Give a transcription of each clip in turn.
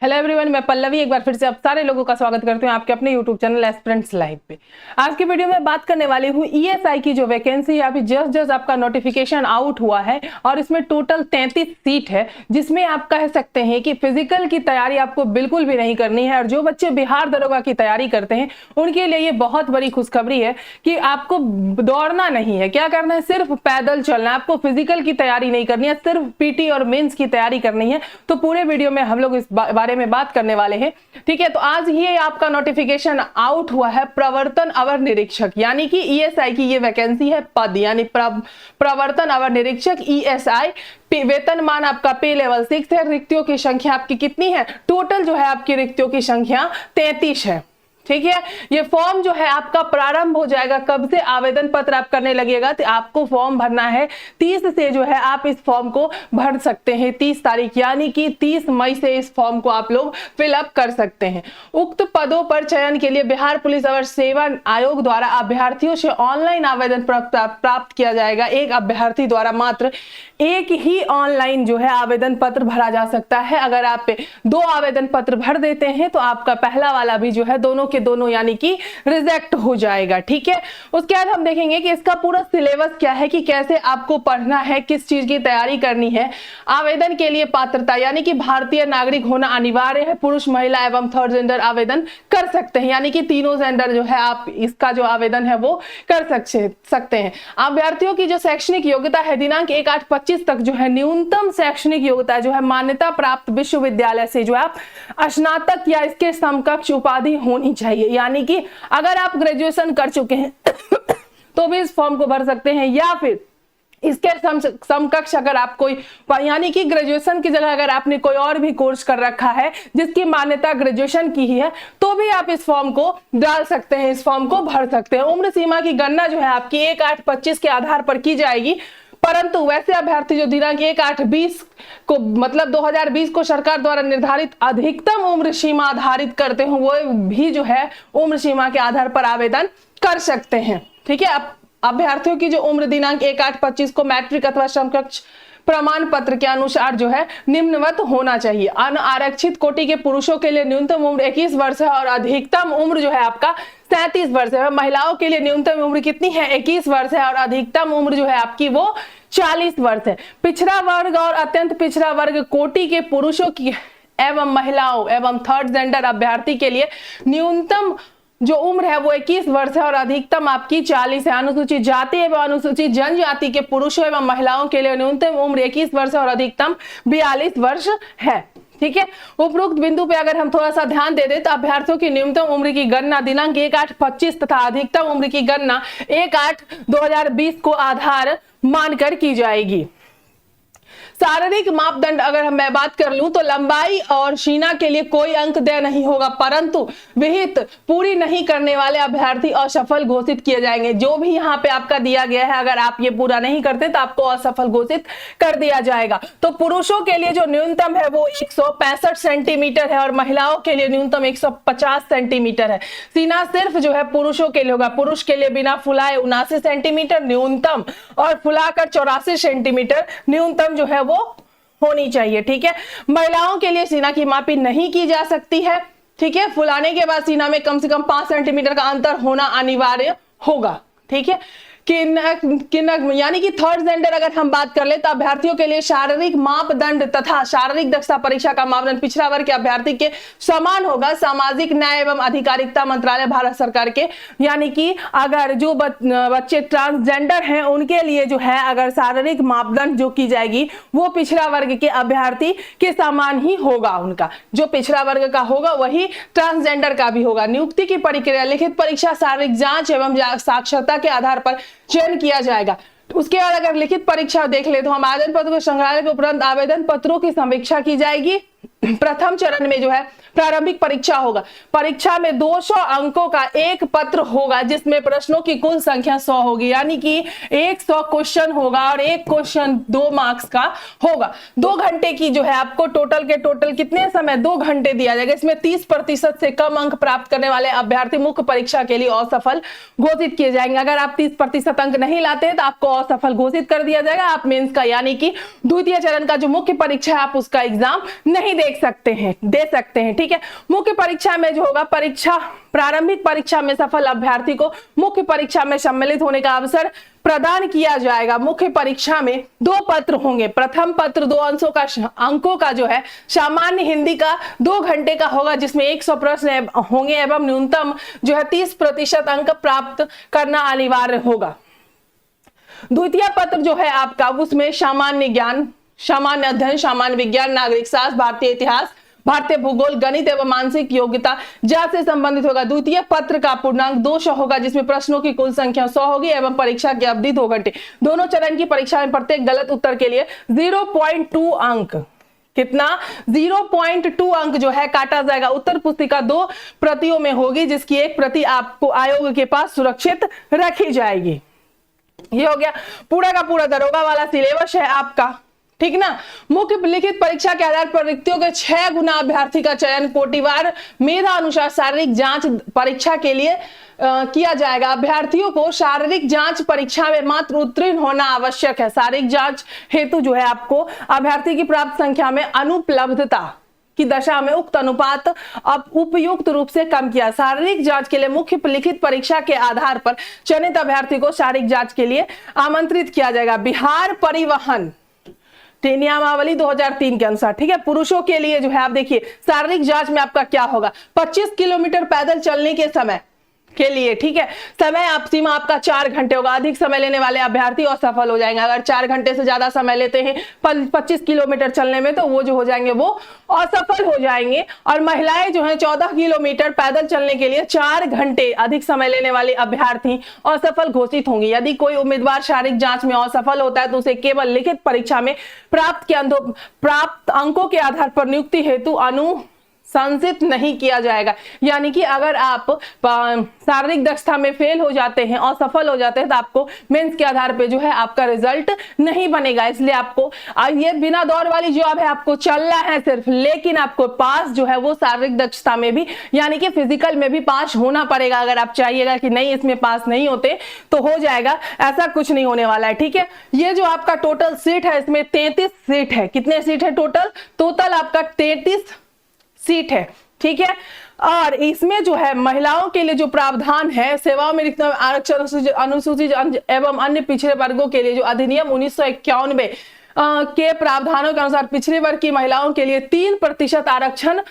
Hello everyone, मैं पल्लवी एक बार फिर से आप सारे लोगों का स्वागत करती हूँ आपके अपने यूट्यूब चैनल एस्पिरेंट्स लाइव पे। आज की वीडियो में बात करने वाली हूँ ईएसआई की जो वैकेंसी है, अभी जस्ट आपका नोटिफिकेशन आउट हुआ है और इसमें टोटल 33 सीट है, जिसमें आप कह सकते हैं कि फिजिकल की तैयारी आपको बिल्कुल भी नहीं करनी है। और जो बच्चे बिहार दरोगा की तैयारी करते हैं उनके लिए ये बहुत बड़ी खुशखबरी है कि आपको दौड़ना नहीं है। क्या करना है, सिर्फ पैदल चलना है। आपको फिजिकल की तैयारी नहीं करनी है, सिर्फ पीटी और मेंस की तैयारी करनी है। तो पूरे वीडियो में हम लोग इस बारे में बात करने वाले हैं, ठीक है। तो आज ही आपका नोटिफिकेशन आउट हुआ है प्रवर्तन अवर निरीक्षक, यानी कि ईएसआई की ये वैकेंसी है पद, यानी प्रवर्तन अवर निरीक्षक ईएसआई। वेतनमान आपका पे लेवल 6 है। रिक्तियों की संख्या आपकी कितनी है, टोटल जो है आपकी रिक्तियों की संख्या 33 है, ठीक है। ये फॉर्म जो है आपका प्रारंभ हो जाएगा कब से, आवेदन पत्र आप करने लगेगा तो आपको फॉर्म भरना है 30 से जो है आप इस फॉर्म को भर सकते हैं, 30 तारीख, यानी कि 30 मई से इस फॉर्म को आप लोग फिलअप कर सकते हैं। उक्त पदों पर चयन के लिए बिहार पुलिस अवर सेवा आयोग द्वारा अभ्यर्थियों से ऑनलाइन आवेदन प्राप्त किया जाएगा। एक अभ्यर्थी द्वारा मात्र एक ही ऑनलाइन जो है आवेदन पत्र भरा जा सकता है। अगर आप 2 आवेदन पत्र भर देते हैं तो आपका पहला वाला भी जो है दोनों के दोनों यानी कि रिजेक्ट हो जाएगा, ठीक है। उसके बाद हम देखेंगे कि इसका पूरा सिलेबस क्या है, कि कैसे आपको पढ़ना है, किस चीज की तैयारी करनी है। आवेदन के लिए पात्रता, यानी कि भारतीय नागरिक होना अनिवार्य है। पुरुष, महिला एवं थर्ड जेंडर आवेदन कर सकते हैं, यानी कि तीनों जेंडर जो है आप इसका जो आवेदन है वो कर सकते हैं। अभ्यर्थियों की जो शैक्षणिक योग्यता है, दिनांक 1/8/25 तक जो है न्यूनतम शैक्षणिक योग्यता जो है मान्यता प्राप्त विश्वविद्यालय से जो है आप स्नातक या इसके समकक्ष उपाधि होनी चाहिए। यानी कि अगर आप ग्रेजुएशन कर चुके हैं तो भी इस फॉर्म को भर सकते हैं, या फिर इसके समकक्ष अगर आप कोई, यानी कि ग्रेजुएशन की जगह अगर आपने कोई और भी कोर्स कर रखा है जिसकी मान्यता ग्रेजुएशन की ही है, तो भी आप इस फॉर्म को डाल सकते हैं, इस फॉर्म को भर सकते हैं। उम्र सीमा की गणना जो है आपकी 1/8/25 के आधार पर की जाएगी, परंतु वैसे अभ्यर्थी जो दिनांक 1/8/20 को मतलब 2020 को सरकार द्वारा निर्धारित अधिकतम उम्र सीमा आधारित करते हो, वो भी जो है उम्र सीमा के आधार पर आवेदन कर सकते हैं, ठीक है। अब अभ्यर्थियों की जो उम्र दिनांक 1/8/25 को मैट्रिक अथवा समकक्ष प्रमाण पत्र के अनुसार जो है निम्नवत होना चाहिए। अनारक्षित कोटि के पुरुषों के लिए न्यूनतम उम्र 21 वर्ष है और अधिकतम उम्र जो है आपका 37 वर्ष है। महिलाओं के लिए न्यूनतम उम्र कितनी है, 21 वर्ष है और अधिकतम उम्र जो है आपकी वो 40 वर्ष है। पिछड़ा वर्ग और अत्यंत पिछड़ा वर्ग कोटि के पुरुषों की एवं महिलाओं एवं थर्ड जेंडर अभ्यर्थी के लिए न्यूनतम जो उम्र है वो 21 वर्ष है और अधिकतम आपकी 40 है। अनुसूचित जाति एवं अनुसूचित जनजाति के पुरुषों एवं महिलाओं के लिए न्यूनतम उम्र 21 वर्ष और अधिकतम 42 वर्ष है, ठीक है। उपरोक्त बिंदु पे अगर हम थोड़ा सा ध्यान दे दें तो अभ्यर्थियों की न्यूनतम उम्र की गणना दिनांक 1/8/25 तथा अधिकतम उम्र की गणना 1/8/2020 को आधार मानकर की जाएगी। शारीरिक मापदंड अगर मैं बात कर लूं तो लंबाई और सीना के लिए कोई अंक देय नहीं होगा, परंतु विहित पूरी नहीं करने वाले अभ्यर्थी असफल घोषित किए जाएंगे। जो भी यहाँ पे आपका दिया गया है, अगर आप ये पूरा नहीं करते तो आपको असफल घोषित कर दिया जाएगा। तो पुरुषों के लिए जो न्यूनतम है वो 165 सेंटीमीटर है और महिलाओं के लिए न्यूनतम 150 सेंटीमीटर है। सीना सिर्फ जो है पुरुषों के लिए होगा। पुरुष के लिए बिना फुलाए 79 सेंटीमीटर न्यूनतम और फुलाकर 84 सेंटीमीटर न्यूनतम जो है वो होनी चाहिए, ठीक है। महिलाओं के लिए सीना की मापी नहीं की जा सकती है, ठीक है। फुलाने के बाद सीना में कम से कम 5 सेंटीमीटर का अंतर होना अनिवार्य होगा, ठीक है। यानी कि थर्ड जेंडर अगर हम बात कर ले तो अभ्यर्थियों के लिए शारीरिक मापदंड तथा शारीरिक दक्षता परीक्षा का मापदंड पिछड़ा वर्ग के अभ्यर्थी के समान होगा। सामाजिक न्याय एवं अधिकारिता मंत्रालय भारत सरकार के, यानी कि अगर जो बच्चे ट्रांसजेंडर हैं उनके लिए जो है अगर शारीरिक मापदंड जो की जाएगी वो पिछड़ा वर्ग के अभ्यर्थी के समान ही होगा। उनका जो पिछड़ा वर्ग का होगा वही ट्रांसजेंडर का भी होगा। नियुक्ति की प्रक्रिया लिखित परीक्षा, शारीरिक जांच एवं साक्षरता के आधार पर चयन किया जाएगा। उसके बाद अगर लिखित परीक्षा देख ले तो हम आवेदन पत्र को संग्रहालय के उपरांत आवेदन पत्रों की समीक्षा की जाएगी। प्रथम चरण में जो है प्रारंभिक परीक्षा होगा। परीक्षा में 200 अंकों का एक पत्र होगा जिसमें प्रश्नों की कुल संख्या 100 होगी, यानी कि 100 क्वेश्चन होगा और एक क्वेश्चन 2 मार्क्स का होगा। 2 घंटे की जो है आपको टोटल कितने समय 2 घंटे दिया जाएगा। इसमें 30% से कम अंक प्राप्त करने वाले अभ्यर्थी मुख्य परीक्षा के लिए असफल घोषित किए जाएंगे। अगर आप 30% अंक नहीं लाते हैं तो आपको असफल घोषित कर दिया जाएगा। आप मेंस का यानी कि द्वितीय चरण का जो मुख्य परीक्षा है आप उसका एग्जाम नहीं नहीं दे सकते हैं। ठीक है, मुख्य परीक्षा में जो होगा प्रारंभिक परीक्षा में सफल अभ्यर्थी को मुख्य परीक्षा में सम्मिलित होने का अवसर प्रदान किया जाएगा। मुख्य परीक्षा में 2 पत्र होंगे। प्रथम पत्र 2 अंकों का जो है सामान्य हिंदी का 2 घंटे का होगा, जिसमें 100 प्रश्न होंगे एवं न्यूनतम जो है 30% अंक प्राप्त करना अनिवार्य होगा। द्वितीय पत्र जो है आपका, उसमें सामान्य ज्ञान, सामान्य अध्ययन, सामान्य विज्ञान, नागरिक शास्त्र, भारतीय इतिहास, भारतीय भूगोल, गणित एवं मानसिक योग्यता जांच से संबंधित होगा। द्वितीय पत्र का पूर्णांक 200 होगा, जिसमें प्रश्नों की कुल संख्या 100 होगी एवं परीक्षा की अवधि 2 घंटे। दोनों चरण की परीक्षा में प्रत्येक गलत उत्तर के लिए 0.2 अंक, कितना 0.2 अंक जो है काटा जाएगा। उत्तर पुस्तिका 2 प्रतियों में होगी, जिसकी एक प्रति आपको आयोग के पास सुरक्षित रखी जाएगी। ये हो गया पूरा का पूरा दरोगा वाला सिलेबस है आपका, ठीक ना। मुख्य लिखित परीक्षा के आधार पर रिक्तियों के 6 गुना अभ्यर्थी का चयन कोटिवार मेधा अनुसार शारीरिक जांच परीक्षा के लिए किया जाएगा। अभ्यर्थियों को शारीरिक जांच परीक्षा में मात्र उत्तीर्ण होना आवश्यक है। शारीरिक जांच हेतु जो है आपको अभ्यर्थी की प्राप्त संख्या में अनुपलब्धता की दशा में उक्त अनुपात अब उपयुक्त रूप से कम किया। शारीरिक जांच के लिए मुख्य लिखित परीक्षा के आधार पर चयनित अभ्यर्थी को शारीरिक जांच के लिए आमंत्रित किया जाएगा। बिहार परिवहन नियमावली 2003 के अनुसार, ठीक है। पुरुषों के लिए जो है आप देखिए शारीरिक जांच में आपका क्या होगा, 25 किलोमीटर पैदल चलने के समय के लिए, ठीक है, समय आप सीमा आपका 4 घंटे होगा। अधिक समय लेने वाले अभ्यर्थी असफल हो जाएंगे। अगर 4 घंटे से ज्यादा समय लेते हैं 25 किलोमीटर चलने में, तो वो जो हो जाएंगे वो असफल हो जाएंगे। और महिलाएं जो है 14 किलोमीटर पैदल चलने के लिए 4 घंटे अधिक समय लेने वाले अभ्यर्थी असफल घोषित होंगे। यदि कोई उम्मीदवार शारीरिक जांच में असफल होता है तो उसे केवल लिखित परीक्षा में प्राप्त अंकों के आधार पर नियुक्ति हेतु संसित नहीं किया जाएगा। यानी कि अगर आप शारीरिक दक्षता में फेल हो जाते हैं, असफल हो जाते हैं, तो आपको मेंस के आधार पे जो है आपका रिजल्ट नहीं बनेगा। इसलिए आपको ये बिना दौड़ वाली जॉब है, आपको चलना है सिर्फ, लेकिन आपको पास जो है वो शारीरिक दक्षता में भी यानी कि फिजिकल में भी पास होना पड़ेगा। अगर आप चाहिएगा कि नहीं इसमें पास नहीं होते तो हो जाएगा, ऐसा कुछ नहीं होने वाला है, ठीक है। ये जो आपका टोटल सीट है, इसमें 33 सीट है। कितने सीट है टोटल आपका 33 सीट है, ठीक है। और इसमें जो है महिलाओं के लिए जो प्रावधान है, सेवाओं में रिक्त आरक्षण, अनुसूचित एवं अन्य पिछड़े वर्गों के लिए जो अधिनियम 1991 के प्रावधानों के अनुसार पिछड़े वर्ग की महिलाओं के लिए 3% आरक्षण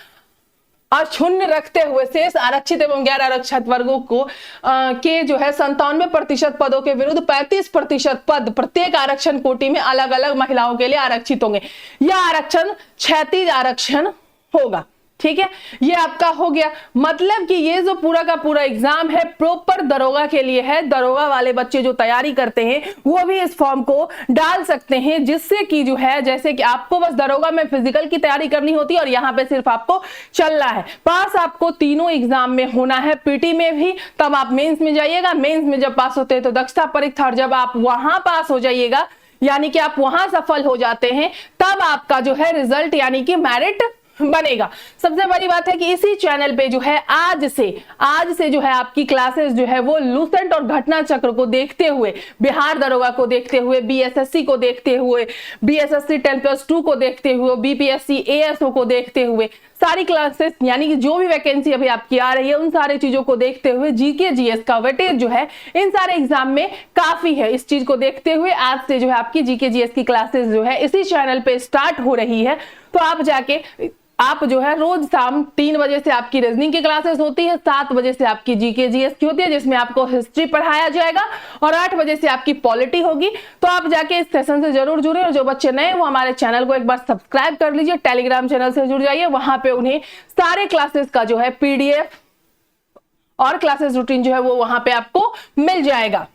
अक्षुण्ण रखते हुए शेष आरक्षित एवं गैर आरक्षित वर्गों को के जो है 97% पदों के विरुद्ध 35% पद प्रत्येक आरक्षण कोटि में अलग अलग महिलाओं के लिए आरक्षित होंगे। यह आरक्षण क्षैतिज आरक्षण होगा, ठीक है। ये आपका हो गया, मतलब कि ये जो पूरा का पूरा एग्जाम है प्रॉपर दरोगा के लिए है। दरोगा वाले बच्चे जो तैयारी करते हैं वो भी इस फॉर्म को डाल सकते हैं, जिससे कि जो है जैसे कि आपको बस दरोगा में फिजिकल की तैयारी करनी होती है और यहाँ पे सिर्फ आपको चलना है। पास आपको तीनों एग्जाम में होना है, पीटी में भी, तब आप मेंस में जाइएगा। मेंस में जब पास होते हैं तो दक्षता परीक्षा, और जब आप वहां पास हो जाइएगा यानी कि आप वहां सफल हो जाते हैं, तब आपका जो है रिजल्ट यानी कि मेरिट बनेगा। सबसे बड़ी बात है कि इसी चैनल पे जो है आज से जो है आपकी क्लासेस जो है वो लूसेंट और घटना चक्र को देखते हुए, बिहार दरोगा को देखते हुए, बीएसएससी को देखते हुए, बीएसएससी 10+2 को देखते हुए, बीपीएससी एएसओ को देखते हुए, सारी क्लासेस यानी कि जो भी वैकेंसी अभी आपकी आ रही है उन सारी चीजों को देखते हुए जीके जीएस का वेटेज जो है इन सारे एग्जाम में काफी है। इस चीज को देखते हुए आज से जो है आपकी जीके जीएस की क्लासेस जो है इसी चैनल पे स्टार्ट हो रही है। तो आप जाके आप जो है रोज शाम 3 बजे से आपकी रीजनिंग की क्लासेस होती है, 7 बजे से आपकी जीके जीएस की होती है जिसमें आपको हिस्ट्री पढ़ाया जाएगा, और 8 बजे से आपकी पॉलिटी होगी। तो आप जाके इस सेशन से जरूर जुड़े, और जो बच्चे नए वो हमारे चैनल को एक बार सब्सक्राइब कर लीजिए, टेलीग्राम चैनल से जुड़ जाइए, वहां पे उन्हें सारे क्लासेस का जो है पीडीएफ और क्लासेस रूटीन जो है वो वहां पे आपको मिल जाएगा,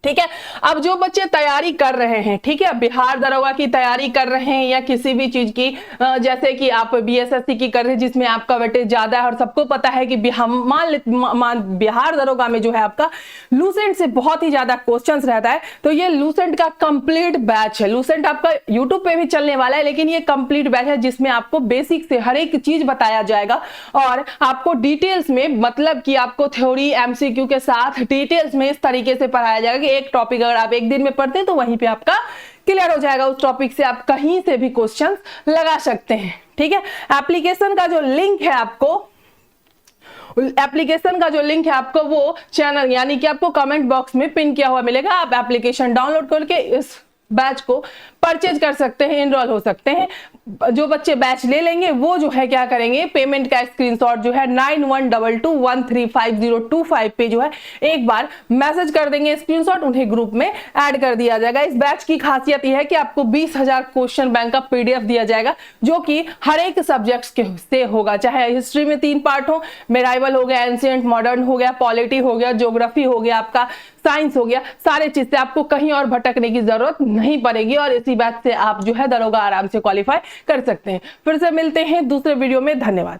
ठीक है। अब जो बच्चे तैयारी कर रहे हैं, ठीक है, बिहार दरोगा की तैयारी कर रहे हैं या किसी भी चीज की, जैसे कि आप बीएसएससी की कर रहे हैं जिसमें आपका वेटेज ज्यादा है, और सबको पता है कि बिहार दरोगा में जो है आपका लूसेंट से बहुत ही ज्यादा क्वेश्चंस रहता है। तो ये लूसेंट का कंप्लीट बैच है। लूसेंट आपका यूट्यूब पे भी चलने वाला है, लेकिन ये कंप्लीट बैच है जिसमें आपको बेसिक से हर एक चीज बताया जाएगा, और आपको डिटेल्स में, मतलब कि आपको थ्योरी एमसीक्यू के साथ डिटेल्स में इस तरीके से पढ़ाया जाएगा कि एक टॉपिक अगर आप एक दिन में पढ़ते हैं तो वहीं पे आपका क्लियर हो जाएगा। उस टॉपिक से आप कहीं से भी क्वेश्चंस लगा सकते हैं, ठीक है। एप्लीकेशन का जो लिंक है आपको वो चैनल यानी कि आपको कमेंट बॉक्स में पिन किया हुआ मिलेगा। आप एप्लीकेशन डाउनलोड करके इस बैच को परचेज कर सकते हैं, इनरोल हो सकते हैं। जो बच्चे बैच ले लेंगे वो जो है क्या करेंगे, पेमेंट का स्क्रीनशॉट जो है 9122135025 पे जो है एक बार मैसेज कर देंगे स्क्रीनशॉट, उन्हें ग्रुप में ऐड कर दिया जाएगा। इस बैच की खासियत यह है कि आपको 20,000 क्वेश्चन बैंक का पीडीएफ दिया जाएगा, जो कि हर एक सब्जेक्ट के से होगा, चाहे हिस्ट्री में 3 पार्ट हो, मेराइवल हो गया, एंशिएंट मॉडर्न हो गया, पॉलिटी हो गया, ज्योग्राफी हो गया, आपका साइंस हो गया, सारे चीज से आपको कहीं और भटकने की जरूरत नहीं पड़ेगी और इसी बैच से आप जो है दरोगा आराम से क्वालिफाई कर सकते हैं। फिर से मिलते हैं दूसरे वीडियो में, धन्यवाद।